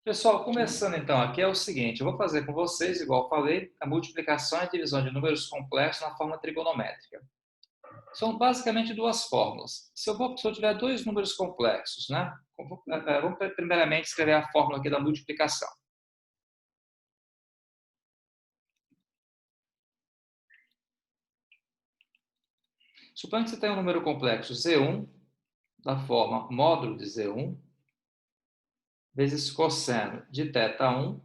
Pessoal, começando então aqui é o seguinte, eu vou fazer com vocês, igual eu falei, a multiplicação e divisão de números complexos na forma trigonométrica. São basicamente duas fórmulas. Se eu tiver dois números complexos, né? Vamos primeiramente escrever a fórmula aqui da multiplicação. Suponha que você tem um número complexo Z1, da forma módulo de Z1, vezes cosseno de θ1,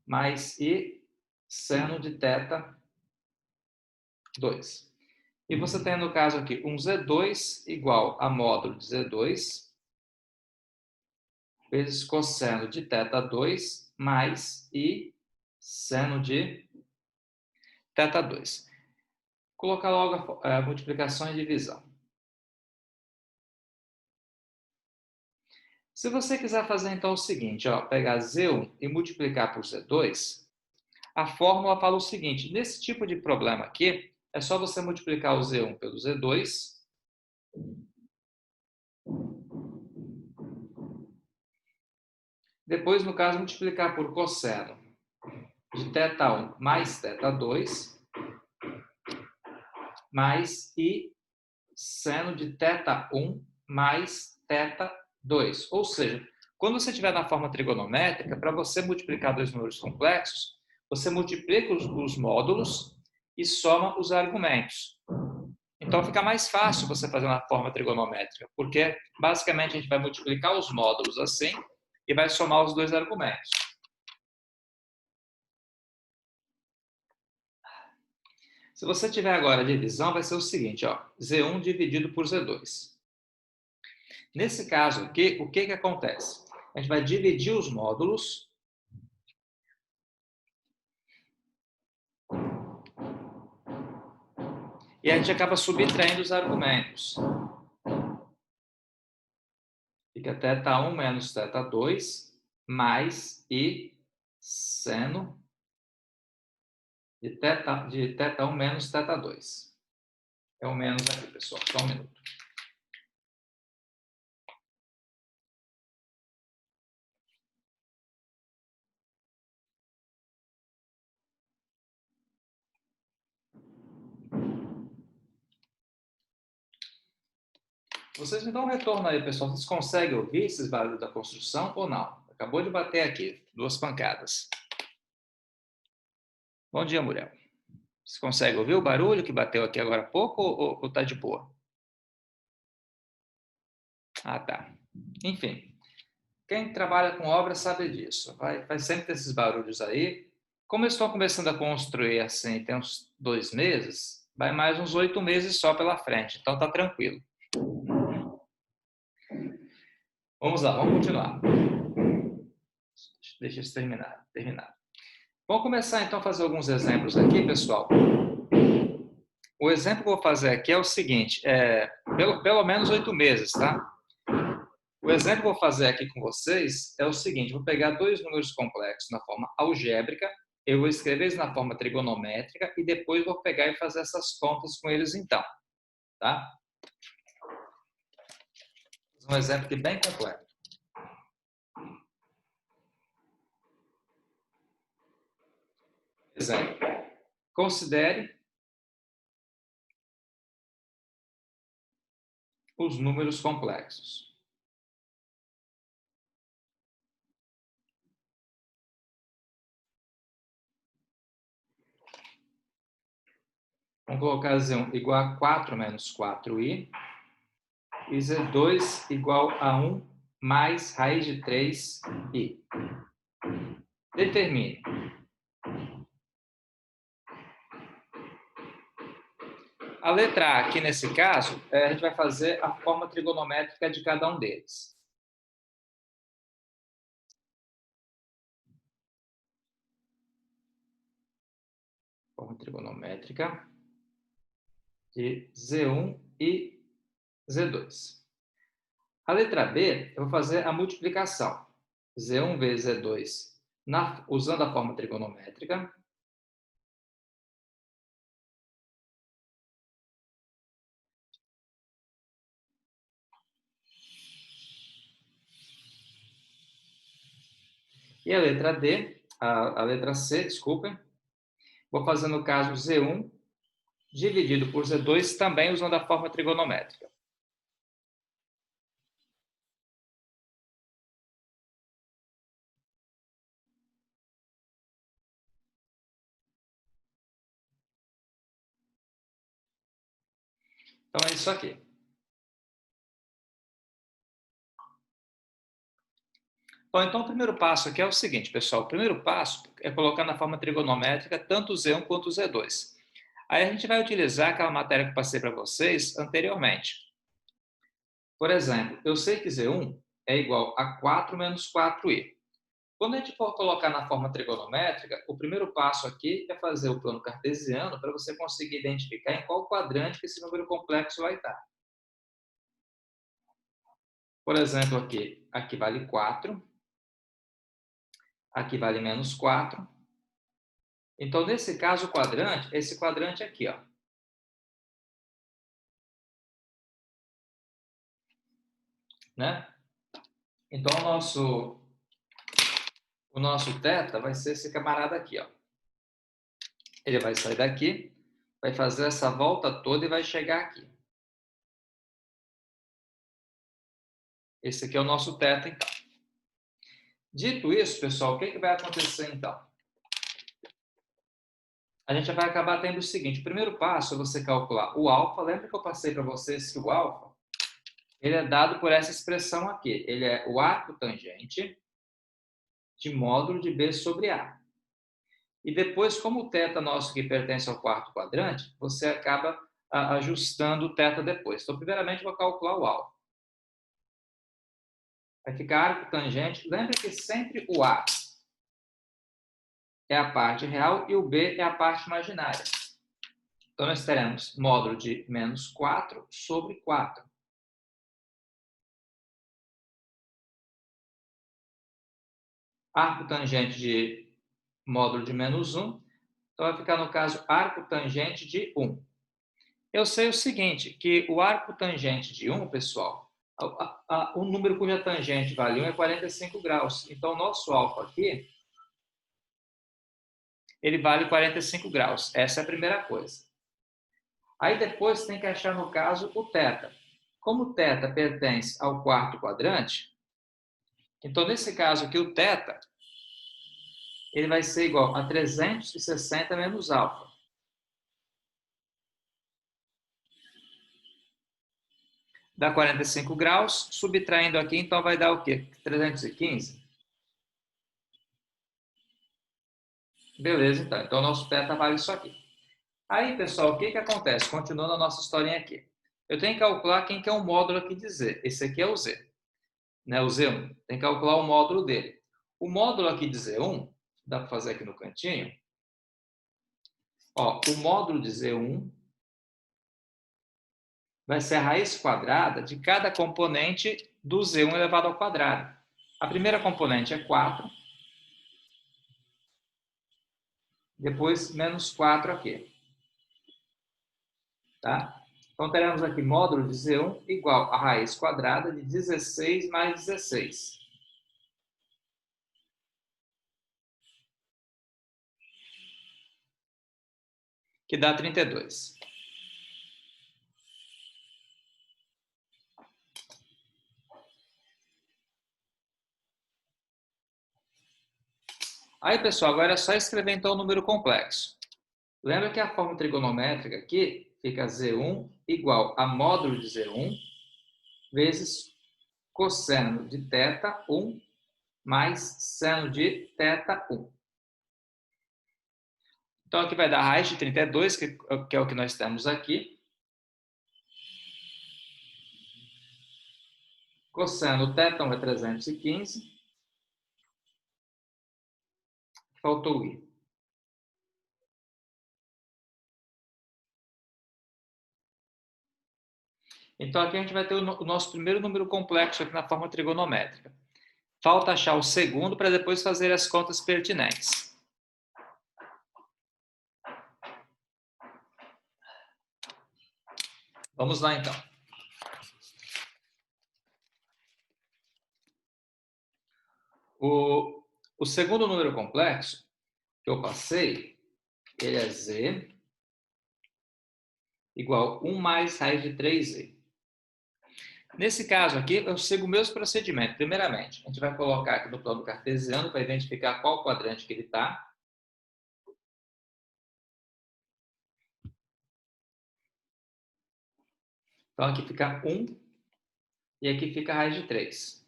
mais I seno de θ2. E você tem, no caso aqui, um Z2 igual a módulo de Z2, vezes cosseno de θ2, mais I seno de θ2. Colocar logo a multiplicação e divisão. Se você quiser fazer, então, o seguinte, ó, pegar Z1 e multiplicar por Z2, a fórmula fala o seguinte, nesse tipo de problema aqui, é só você multiplicar o Z1 pelo Z2, depois, no caso, multiplicar por cosseno de θ1 mais θ2, mais I seno de θ1 mais θ2. Ou seja, quando você estiver na forma trigonométrica, para você multiplicar dois números complexos, você multiplica os módulos e soma os argumentos. Então, fica mais fácil você fazer na forma trigonométrica, porque basicamente a gente vai multiplicar os módulos assim e vai somar os dois argumentos. Se você tiver agora a divisão, vai ser o seguinte, ó, Z1 dividido por Z2. Nesse caso aqui, o que acontece? A gente vai dividir os módulos e a gente acaba subtraindo os argumentos. Fica θ1 menos θ2 mais I seno de θ1 menos θ2. É o menos aqui, pessoal. Só um minuto. Vocês me dão um retorno aí, pessoal. Vocês conseguem ouvir esses barulhos da construção ou não? Acabou de bater aqui, duas pancadas. Bom dia, Muriel. Você consegue ouvir o barulho que bateu aqui agora há pouco ou tá de boa? Ah, tá. Enfim, quem trabalha com obra sabe disso. Vai sempre ter esses barulhos aí. Como eu estou começando a construir assim, tem uns 2 meses, vai mais uns 8 meses só pela frente. Então tá tranquilo. Vamos lá, vamos continuar. Deixa isso terminar. Vamos começar então a fazer alguns exemplos aqui, pessoal. O exemplo que eu vou fazer aqui é o seguinte, pelo menos 8 meses, tá? O exemplo que eu vou fazer aqui com vocês é o seguinte, vou pegar dois números complexos na forma algébrica, eu vou escrever eles na forma trigonométrica e depois vou pegar e fazer essas contas com eles então, tá? Um exemplo aqui bem completo. Exemplo. Considere os números complexos. Vamos colocar Z1 igual a 4 menos 4i e Z2 igual a 1 mais raiz de 3i. Determine. A letra A, aqui nesse caso, a gente vai fazer a forma trigonométrica de cada um deles. Forma trigonométrica de Z1 e Z2. A letra B, eu vou fazer a multiplicação. Z1 vezes Z2, usando a forma trigonométrica. E a letra D, a letra C, desculpem, vou fazer no caso Z1 dividido por Z2, também usando a forma trigonométrica. Então, é isso aqui. Bom, então, o primeiro passo aqui é o seguinte, pessoal. O primeiro passo é colocar na forma trigonométrica tanto o Z1 quanto o Z2. Aí a gente vai utilizar aquela matéria que eu passei para vocês anteriormente. Por exemplo, eu sei que Z1 é igual a 4 menos 4i. Quando a gente for colocar na forma trigonométrica, o primeiro passo aqui é fazer o plano cartesiano para você conseguir identificar em qual quadrante que esse número complexo vai estar. Por exemplo, aqui vale 4, aqui vale menos 4. Então, nesse caso, o quadrante, esse quadrante aqui, ó. Né? Então, o nosso θ vai ser esse camarada aqui, ó. Ele vai sair daqui, vai fazer essa volta toda e vai chegar aqui. Esse aqui é o nosso θ, então. Dito isso, pessoal, o que vai acontecer, então? A gente vai acabar tendo o seguinte, o primeiro passo é você calcular o alfa. Lembra que eu passei para vocês que o alfa, ele é dado por essa expressão aqui. Ele é o arco tangente de módulo de B sobre A. E depois, como o θ nosso que pertence ao quarto quadrante, você acaba ajustando o θ depois. Então, primeiramente, eu vou calcular o alfa. Vai ficar arco tangente. Lembra que sempre o A é a parte real e o B é a parte imaginária. Então, nós teremos módulo de menos 4 sobre 4. Arco tangente de módulo de menos 1. Então, vai ficar, no caso, arco tangente de 1. Eu sei o seguinte, que o arco tangente de 1, pessoal, o número cuja tangente vale 1 é 45 graus. Então, o nosso alfa aqui, ele vale 45 graus. Essa é a primeira coisa. Aí depois tem que achar, no caso, o θ. Como o θ pertence ao quarto quadrante, então, nesse caso aqui, o θ, ele vai ser igual a 360 menos alfa. Dá 45 graus, subtraindo aqui, então vai dar o quê? 315? Beleza, então. Então, o nosso θ vale isso aqui. Aí, pessoal, o que acontece? Continuando a nossa historinha aqui. Eu tenho que calcular quem que é o módulo aqui de Z. Esse aqui é o Z, né? O Z1. Tem que calcular o módulo dele. O módulo aqui de Z1, dá para fazer aqui no cantinho. Ó, o módulo de Z1 vai ser a raiz quadrada de cada componente do Z1 elevado ao quadrado. A primeira componente é 4. Depois, menos 4 aqui. Tá? Então, teremos aqui módulo de Z1 igual a raiz quadrada de 16 mais 16. Que dá 32. Aí, pessoal, agora é só escrever então o número complexo. Lembra que a forma trigonométrica aqui fica Z1 igual a módulo de Z1 vezes cosseno de θ1 mais seno de θ1. Então, aqui vai dar raiz de 32, que é o que nós temos aqui. Cosseno θ1 é 315. Faltou o i. Então, aqui a gente vai ter o nosso primeiro número complexo aqui na forma trigonométrica. Falta achar o segundo para depois fazer as contas pertinentes. Vamos lá, então. O segundo número complexo que eu passei, ele é z igual a 1 mais raiz de 3z. Nesse caso aqui, eu sigo o mesmo procedimento. Primeiramente, a gente vai colocar aqui no plano cartesiano para identificar qual quadrante que ele está. Então, aqui fica 1 e aqui fica a raiz de 3.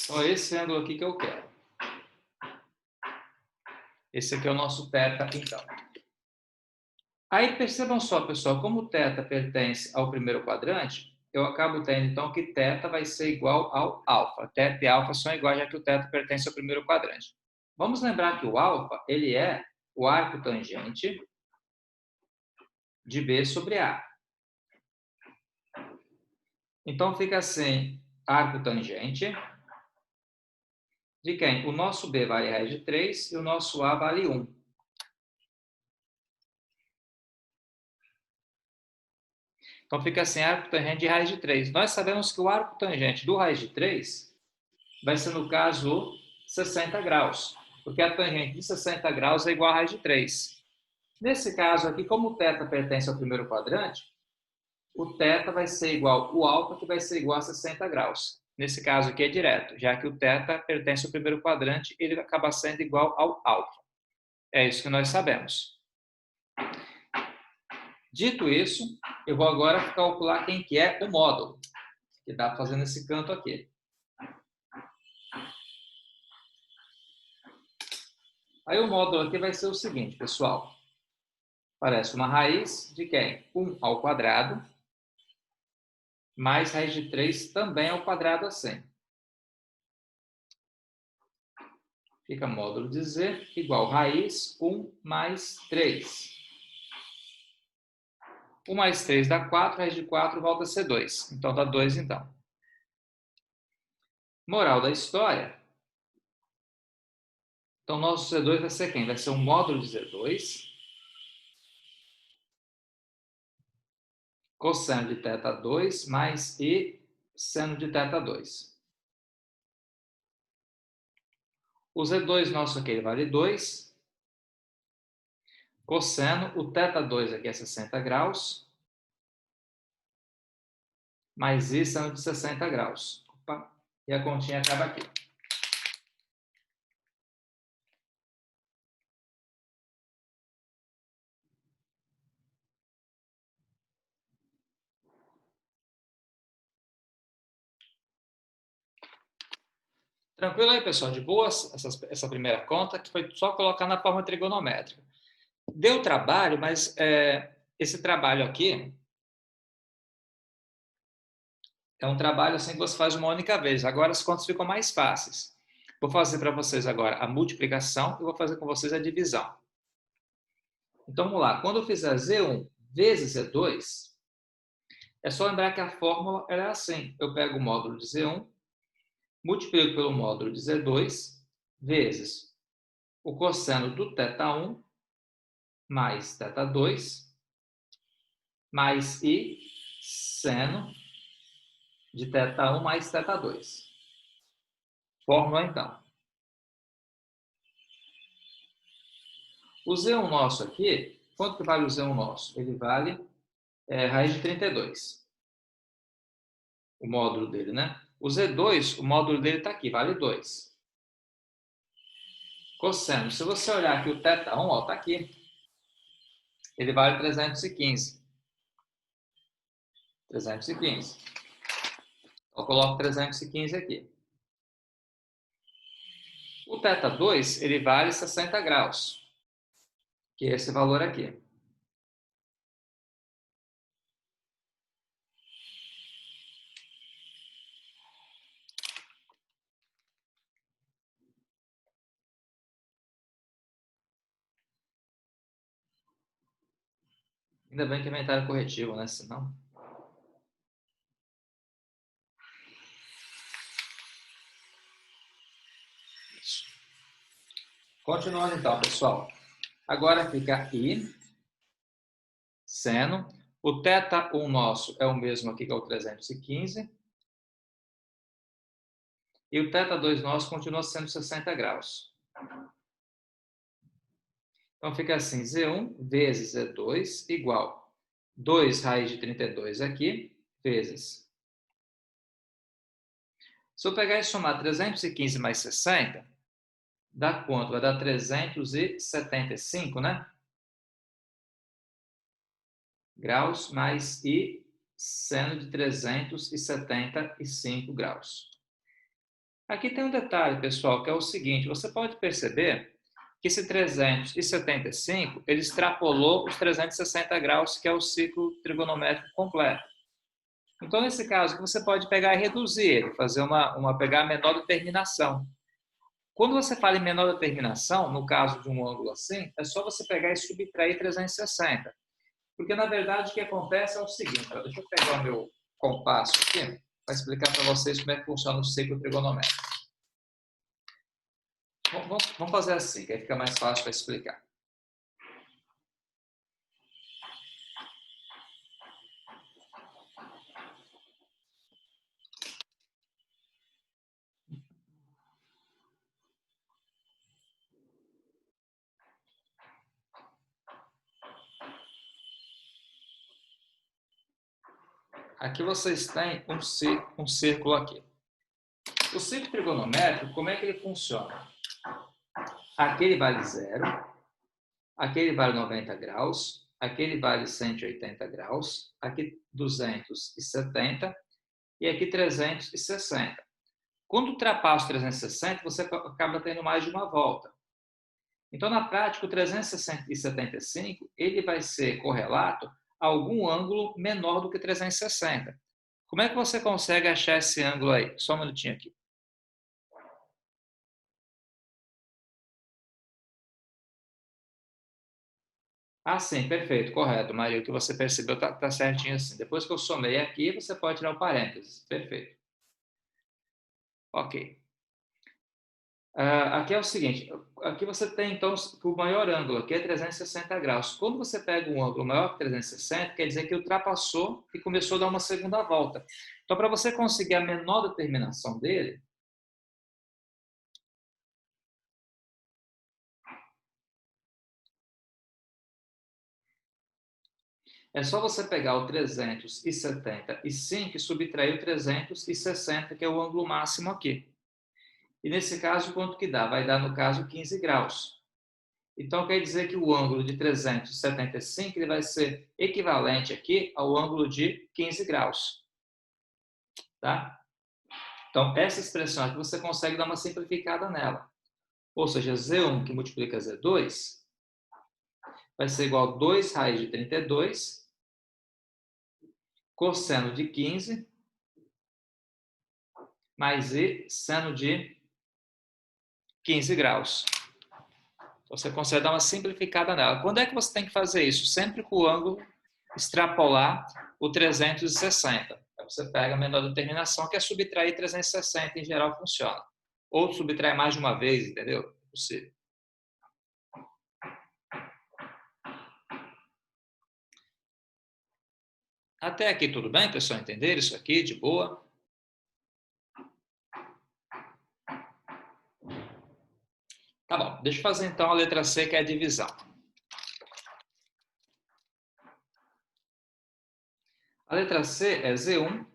Então, esse ângulo aqui que eu quero. Esse aqui é o nosso θ, então. Aí, percebam só, pessoal, como o θ pertence ao primeiro quadrante, eu acabo tendo, então, que θ vai ser igual ao alfa. Θ e alfa são iguais, já que o θ pertence ao primeiro quadrante. Vamos lembrar que o alfa, ele é o arco tangente de B sobre A. Então, fica assim, arco tangente de quem? O nosso B vale raiz de 3 e o nosso A vale 1. Então, fica assim, arco tangente de raiz de 3. Nós sabemos que o arco tangente do raiz de 3 vai ser, no caso, 60 graus, porque a tangente de 60 graus é igual a raiz de 3. Nesse caso aqui, como o θ pertence ao primeiro quadrante, o θ vai ser igual ao alfa, que vai ser igual a 60 graus. Nesse caso aqui é direto, já que o θ pertence ao primeiro quadrante, ele acaba sendo igual ao alfa. É isso que nós sabemos. Dito isso, eu vou agora calcular quem que é o módulo, que dá fazendo esse canto aqui. Aí o módulo aqui vai ser o seguinte, pessoal. Parece uma raiz de quem? 1 ao quadrado, mais raiz de 3 também ao quadrado assim. Fica módulo de z igual raiz 1 mais 3. 1 mais 3 dá 4, raiz de 4 volta a ser 2. Então, dá 2, então. Moral da história. Então, nosso Z2 vai ser quem? Vai ser um módulo de Z2 cosseno de θ2 mais I seno de θ2. O Z2 nosso aqui vale 2. Cosseno, o θ2 aqui é 60 graus, mais I seno de 60 graus. Opa, e a continha acaba aqui. Tranquilo aí, pessoal? De boas essa primeira conta, que foi só colocar na forma trigonométrica. Deu trabalho, mas esse trabalho aqui é um trabalho assim que você faz uma única vez. Agora as contas ficam mais fáceis. Vou fazer para vocês agora a multiplicação e vou fazer com vocês a divisão. Então, vamos lá. Quando eu fizer Z1 vezes Z2, é só lembrar que a fórmula é assim. Eu pego o módulo de Z1, multiplico pelo módulo de Z2, vezes o cosseno do θ1 mais θ2, mais I seno de θ1 mais θ2. Fórmula, então. O Z1 nosso aqui, quanto que vale o Z1 nosso? Ele vale raiz de 32. O módulo dele, né? O Z2, o módulo dele está aqui, vale 2. Cosseno, se você olhar aqui o θ1, está aqui. Ele vale 315. 315. Eu coloco 315 aqui. O θ2, ele vale 60 graus, que é esse valor aqui. Ainda bem que inventaram corretivo, né? Senão... Continuando então, pessoal. Agora fica I, seno. O θ1 nosso é o mesmo aqui, que é o 315. E o θ2 nosso continua sendo 60 graus. Então, fica assim, Z1 vezes Z2 igual 2 raiz de 32 aqui, vezes. Se eu pegar e somar 315 mais 60, dá quanto? Vai dar 375, né? Graus mais I seno de 375 graus. Aqui tem um detalhe, pessoal, que é o seguinte, você pode perceber que esse 375, ele extrapolou os 360 graus, que é o ciclo trigonométrico completo. Então, nesse caso, você pode pegar e reduzir ele, fazer pegar a menor determinação. Quando você fala em menor determinação, no caso de um ângulo assim, é só você pegar e subtrair 360. Porque, na verdade, o que acontece é o seguinte, deixa eu pegar o meu compasso aqui, para explicar para vocês como é que funciona o ciclo trigonométrico. Vamos fazer assim, que aí fica mais fácil para explicar. Aqui vocês têm um círculo aqui. O ciclo trigonométrico, como é que ele funciona? Aquele vale 0, aquele vale 90 graus, aquele vale 180 graus, aqui 270 e aqui 360. Quando ultrapassa 360, você acaba tendo mais de uma volta. Então, na prática, o 375 ele vai ser correlato a algum ângulo menor do que 360. Como é que você consegue achar esse ângulo aí? Só um minutinho aqui. Ah, sim, perfeito, correto, Maria. O que você percebeu tá certinho assim. Depois que eu somei aqui, você pode tirar o parênteses. Perfeito. Ok. Aqui é o seguinte, aqui você tem, então, o maior ângulo, aqui é 360 graus. Quando você pega um ângulo maior que 360, quer dizer que ultrapassou e começou a dar uma segunda volta. Então, para você conseguir a menor determinação dele, é só você pegar o 375 e subtrair o 360, que é o ângulo máximo aqui. E nesse caso, quanto que dá? Vai dar, no caso, 15 graus. Então, quer dizer que o ângulo de 375 ele vai ser equivalente aqui ao ângulo de 15 graus. Tá? Então, essa expressão aqui você consegue dar uma simplificada nela. Ou seja, Z1 que multiplica Z2 vai ser igual a 2 raiz de 32 cosseno de 15 mais I seno de 15 graus. Você consegue dar uma simplificada nela. Quando é que você tem que fazer isso? Sempre com o ângulo extrapolar o 360. Aí você pega a menor determinação, que é subtrair 360, em geral funciona. Ou subtrair mais de uma vez, entendeu? É possível. Até aqui tudo bem, pessoal? Entender isso aqui de boa? Tá bom, deixa eu fazer então a letra C, que é a divisão. A letra C é Z1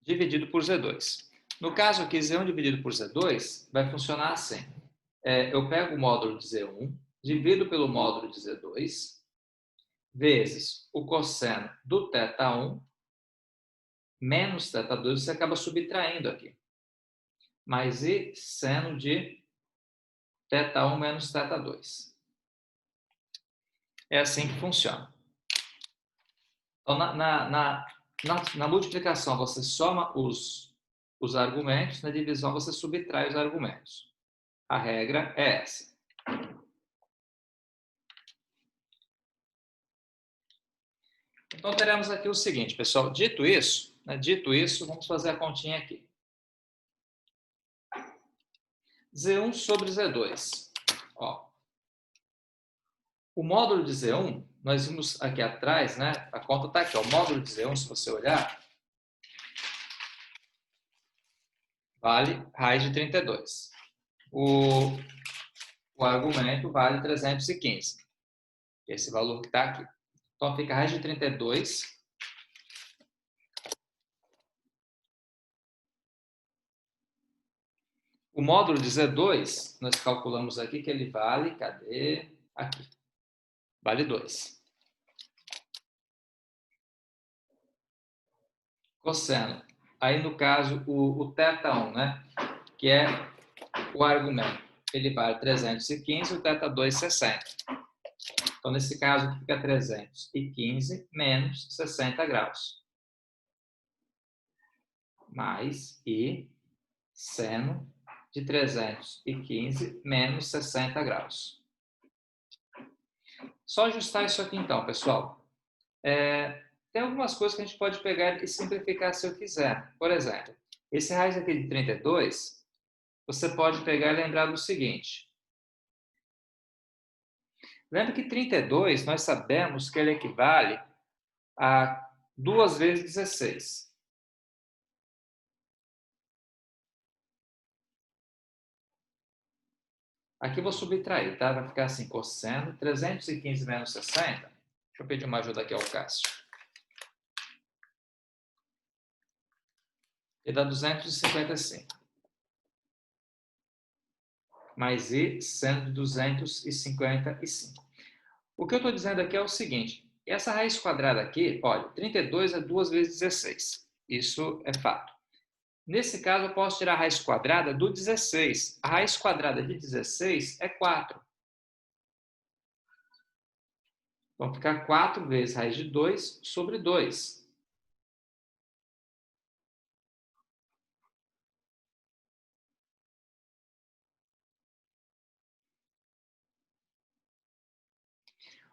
dividido por Z2. No caso aqui, Z1 dividido por Z2 vai funcionar assim. Eu pego o módulo de Z1, divido pelo módulo de Z2, vezes o cosseno do θ1 menos θ2, você acaba subtraindo aqui. Mais I seno de θ1 menos θ2. É assim que funciona. Então, na multiplicação, você soma os argumentos, na divisão, você subtrai os argumentos. A regra é essa. Então, teremos aqui o seguinte, pessoal. Dito isso, Dito isso, vamos fazer a continha aqui. Z1 sobre Z2. Ó, o módulo de Z1, nós vimos aqui atrás, né? A conta está aqui, ó, o módulo de Z1, se você olhar, vale raiz de 32. O argumento vale 315. Esse valor que está aqui. Então, fica raiz de 32. O módulo de Z2, nós calculamos aqui que ele vale, cadê? Aqui. Vale 2. Cosseno. Aí, no caso, o θ1, né? Que é o argumento. Ele vale 315 e o θ2, 60. Então, nesse caso, fica 315 menos 60 graus. Mais I seno de 315 menos 60 graus. Só ajustar isso aqui, então, pessoal. Tem algumas coisas que a gente pode pegar e simplificar se eu quiser. Por exemplo, esse raiz aqui de 32, você pode pegar e lembrar do seguinte. Lembra que 32, nós sabemos que ele equivale a 2 vezes 16. Aqui eu vou subtrair, tá? Vai ficar assim, cosseno, 315 menos 60. Deixa eu pedir uma ajuda aqui ao Cássio. E dá 255. Mais I seno de 255. O que eu estou dizendo aqui é o seguinte. Essa raiz quadrada aqui, olha, 32 é 2 vezes 16. Isso é fato. Nesse caso, eu posso tirar a raiz quadrada do 16. A raiz quadrada de 16 é 4. Então, fica 4 vezes raiz de 2 sobre 2.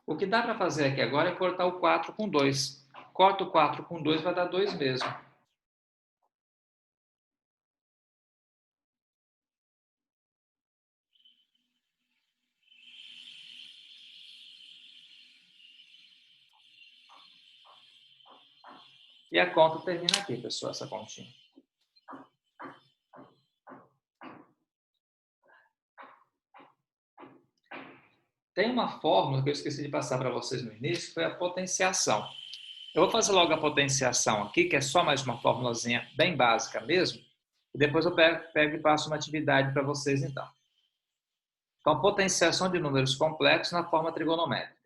O que dá para fazer aqui agora é cortar o 4 com 2. Corta o 4 com 2, vai dar 2 mesmo. E a conta termina aqui, pessoal, essa continha. Tem uma fórmula que eu esqueci de passar para vocês no início, que foi a potenciação. Eu vou fazer logo a potenciação aqui, que é só mais uma formulazinha bem básica mesmo, e depois eu pego e passo uma atividade para vocês, então. Então, potenciação de números complexos na forma trigonométrica.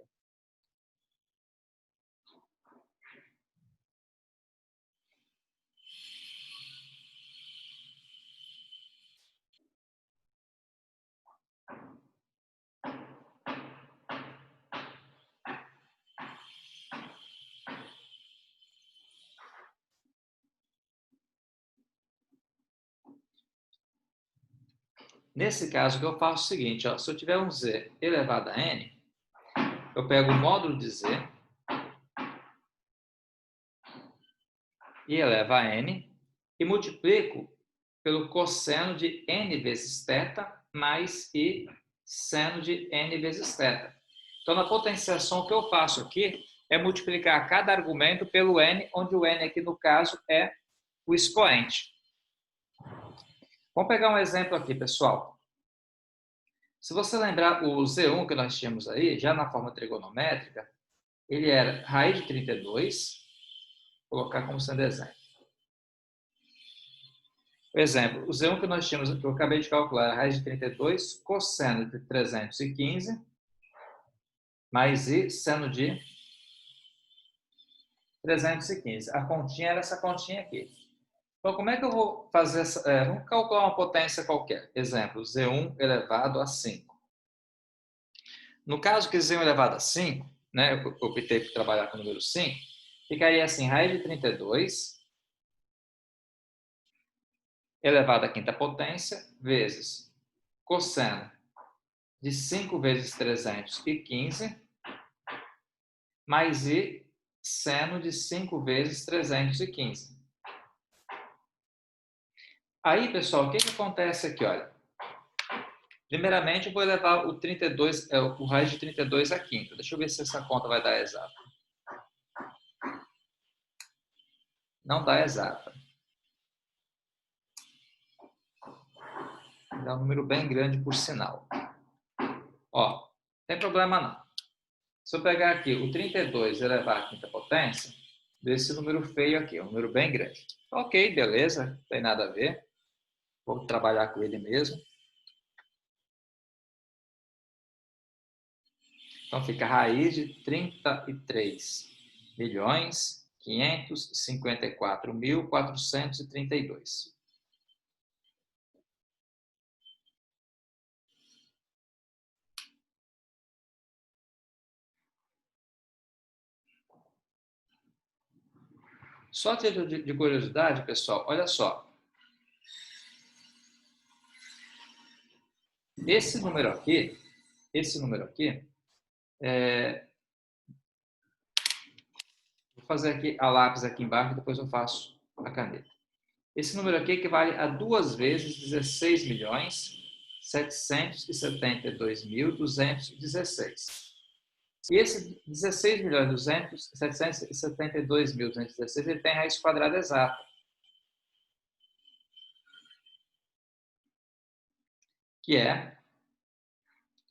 Nesse caso, o que eu faço é o seguinte, ó, se eu tiver um z elevado a n, eu pego o módulo de z e elevo a n e multiplico pelo cosseno de n vezes θ mais i seno de n vezes θ. Então, na potenciação, o que eu faço aqui é multiplicar cada argumento pelo n, onde o n aqui, no caso, é o expoente. Vamos pegar um exemplo aqui, pessoal. Se você lembrar o Z1 que nós tínhamos aí, já na forma trigonométrica, ele era raiz de 32, vou colocar como sendo exemplo. Por exemplo, o Z1 que nós tínhamos, que eu acabei de calcular, a raiz de 32, cosseno de 315, mais I seno de 315. A continha era essa continha aqui. Então, como é que eu vou fazer essa... vamos calcular uma potência qualquer. Exemplo, Z1 elevado a 5. No caso que Z1 elevado a 5, né, eu optei por trabalhar com o número 5, ficaria assim, raiz de 32 elevado à quinta potência vezes cosseno de 5 vezes 315 mais I seno de 5 vezes 315. Aí, pessoal, o que acontece aqui? Olha, primeiramente, eu vou elevar o 32, o raiz de 32 à quinta. Deixa eu ver se essa conta vai dar exata. Não dá exata. Dá um número bem grande, por sinal. Ó, não tem problema não. Se eu pegar aqui o 32 e elevar à quinta potência, dê esse número feio aqui, um número bem grande. Ok, beleza, não tem nada a ver. Vou trabalhar com ele mesmo. Então fica a raiz de 33.554.432. Só de curiosidade, pessoal, olha só. Esse número aqui, vou fazer aqui a lápis aqui embaixo, depois eu faço a caneta. Esse número aqui equivale a 2 vezes 16.772.216. E esse 16.772.216 ele tem raiz quadrada exata, que é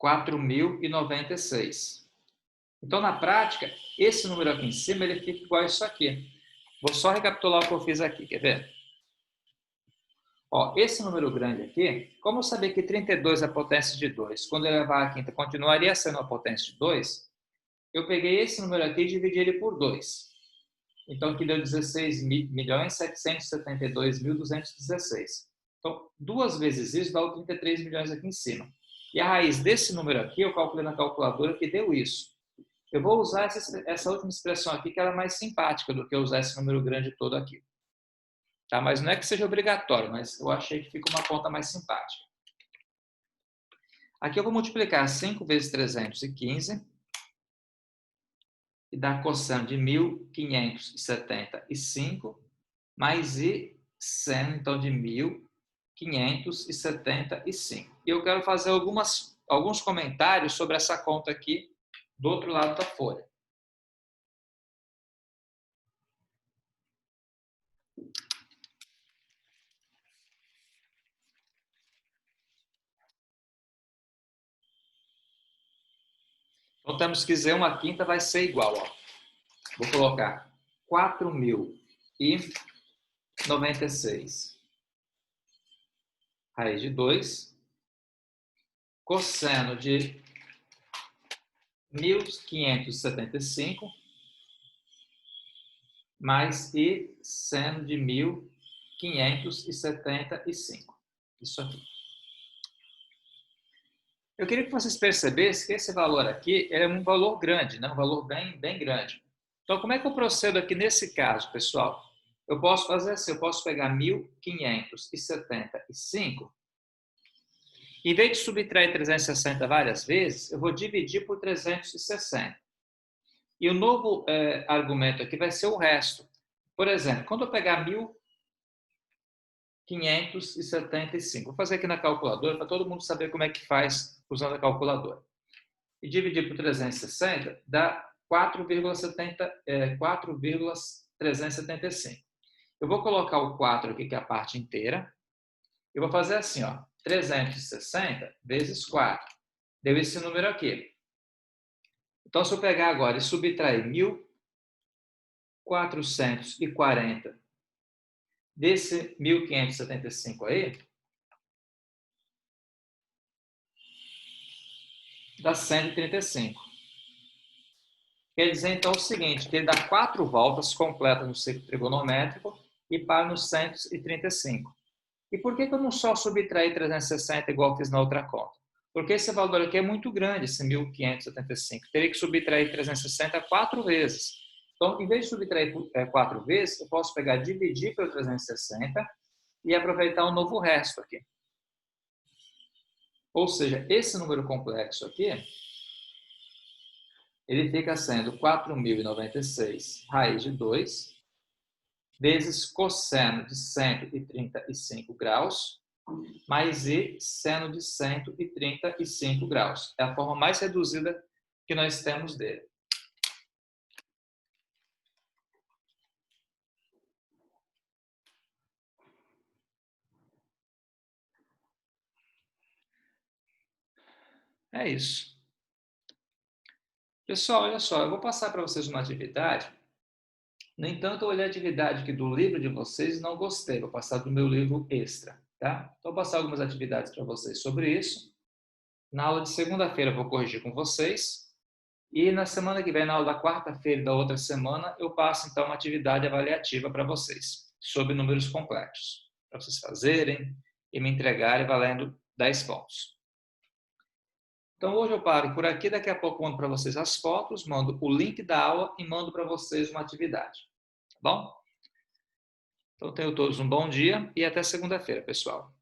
4.096. Então, na prática, esse número aqui em cima ele fica igual a isso aqui. Vou só recapitular o que eu fiz aqui, quer ver? Ó, esse número grande aqui, como eu sabia que 32 é a potência de 2, quando eu levar a quinta continuaria sendo a potência de 2, eu peguei esse número aqui e dividi ele por 2. Então, aqui deu 16.772.216. Então, 2 vezes isso dá o 33 milhões aqui em cima. E a raiz desse número aqui, eu calculei na calculadora que deu isso. Eu vou usar essa última expressão aqui, que ela é mais simpática do que usar esse número grande todo aqui. Tá? Mas não é que seja obrigatório, mas eu achei que fica uma conta mais simpática. Aqui eu vou multiplicar 5 vezes 315 e dar cosseno de 1.575 mais I seno, então, de 1.575. E eu quero fazer alguns comentários sobre essa conta aqui do outro lado da folha. Então, temos que dizer uma quinta vai ser igual. Ó. Vou colocar 4.096 raiz de 2, cosseno de 1.575 mais I seno de 1.575. Isso aqui. Eu queria que vocês percebessem que esse valor aqui é um valor grande, né? Um valor bem grande. Então, como é que eu procedo aqui nesse caso, pessoal? Eu posso fazer assim, eu posso pegar 1.575, em vez de subtrair 360 várias vezes, eu vou dividir por 360. E o novo argumento aqui vai ser o resto. Por exemplo, quando eu pegar 1.575, vou fazer aqui na calculadora para todo mundo saber como é que faz usando a calculadora. E dividir por 360 dá 4,375. Eu vou colocar o 4 aqui, que é a parte inteira. Eu vou fazer assim, ó, 360 vezes 4. Deu esse número aqui. Então, se eu pegar agora e subtrair 1.440 desse 1.575 aí, dá 135. Quer dizer, então, o seguinte, que ele dá 4 voltas completas no ciclo trigonométrico e para no 135. E por que eu não só subtraí 360 igual eu fiz na outra conta? Porque esse valor aqui é muito grande, esse 1.575. Teria que subtrair 360 4 vezes. Então, em vez de subtrair 4 vezes, eu posso pegar, dividir pelo 360 e aproveitar um novo resto aqui. Ou seja, esse número complexo aqui, ele fica sendo 4.096 raiz de 2 vezes cosseno de 135 graus, mais I seno de 135 graus. É a forma mais reduzida que nós temos dele. É isso. Pessoal, olha só, eu vou passar para vocês uma atividade. No entanto, eu olhei a atividade aqui do livro de vocês e não gostei. Vou passar do meu livro extra, tá? Então, vou passar algumas atividades para vocês sobre isso. Na aula de segunda-feira, eu vou corrigir com vocês. E na semana que vem, na aula da quarta-feira da outra semana, eu passo, então, uma atividade avaliativa para vocês, sobre números complexos, para vocês fazerem e me entregarem valendo 10 pontos. Então, hoje eu paro por aqui, daqui a pouco eu mando para vocês as fotos, mando o link da aula e mando para vocês uma atividade. Tá bom? Então, tenham todos um bom dia e até segunda-feira, pessoal.